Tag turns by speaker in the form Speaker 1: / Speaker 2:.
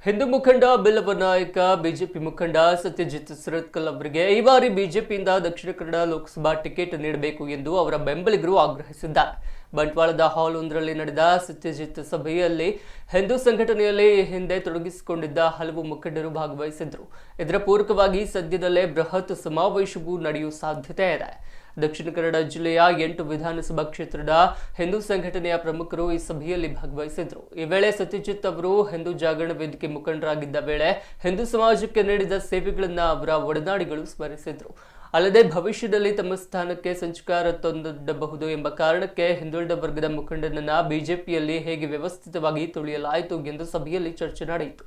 Speaker 1: ಹಿಂದೂ ಮುಖಂಡ ಬಿಲ್ಲವ ನಾಯಕ ಬಿಜೆಪಿ ಮುಖಂಡ ಸತ್ಯಜಿತ್ ಸುರತ್ಕಲ್ ಅವರಿಗೆ ಈ ಬಾರಿ ಬಿಜೆಪಿಯಿಂದ ದಕ್ಷಿಣ ಕನ್ನಡ ಲೋಕಸಭಾ ಟಿಕೆಟ್ ನೀಡಬೇಕು ಎಂದು ಅವರ ಬೆಂಬಲಿಗರು ಆಗ್ರಹಿಸಿದ್ದಾರೆ. ಬಂಟ್ವಾಳದ ಹಾಲ್ ಒಂದರಲ್ಲಿ ನಡೆದ ಸತ್ಯಜಿತ್ ಸಭೆಯಲ್ಲಿ ಹಿಂದೂ ಸಂಘಟನೆಯಲ್ಲಿ ಹಿಂದೆ ತೊಡಗಿಸಿಕೊಂಡಿದ್ದ ಹಲವು ಮುಖಂಡರು ಭಾಗವಹಿಸಿದ್ರು. ಇದರ ಪೂರಕವಾಗಿ ಸದ್ಯದಲ್ಲೇ ಬೃಹತ್ ಸಮಾವೇಶವೂ ನಡೆಯುವ ಸಾಧ್ಯತೆ ಇದೆ. ದಕ್ಷಿಣ ಕನ್ನಡ ಜಿಲ್ಲೆಯ 8 ವಿಧಾನಸಭಾ ಕ್ಷೇತ್ರದ ಹಿಂದೂ ಸಂಘಟನೆಯ ಪ್ರಮುಖರು ಈ ಸಭೆಯಲ್ಲಿ ಭಾಗವಹಿಸಿದ್ರು. ಈ ವೇಳೆ ಸತ್ಯಜಿತ್ ಅವರು ಹಿಂದೂ ಜಾಗರಣ ವೇದಿಕೆ ಮುಖಂಡರಾಗಿದ್ದ ವೇಳೆ ಹಿಂದೂ ಸಮಾಜಕ್ಕೆ ನೀಡಿದ ಸೇವೆಗಳನ್ನು ಅವರ ಒಡನಾಡಿಗಳು ಸ್ಮರಿಸಿದ್ರು. ಅಲ್ಲದೆ ಭವಿಷ್ಯದಲ್ಲಿ ತಮ್ಮ ಸ್ಥಾನಕ್ಕೆ ಸಂಚಕಾರ ತಂದೊಡ್ಡಬಹುದು ಎಂಬ ಕಾರಣಕ್ಕೆ ಹಿಂದುಳಿದ ವರ್ಗದ ಮುಖಂಡನನ್ನ ಬಿಜೆಪಿಯಲ್ಲಿ ಹೇಗೆ ವ್ಯವಸ್ಥಿತವಾಗಿ ತುಳಿಯಲಾಯಿತು ಎಂದು ಸಭೆಯಲ್ಲಿ ಚರ್ಚೆ ನಡೆಯಿತು.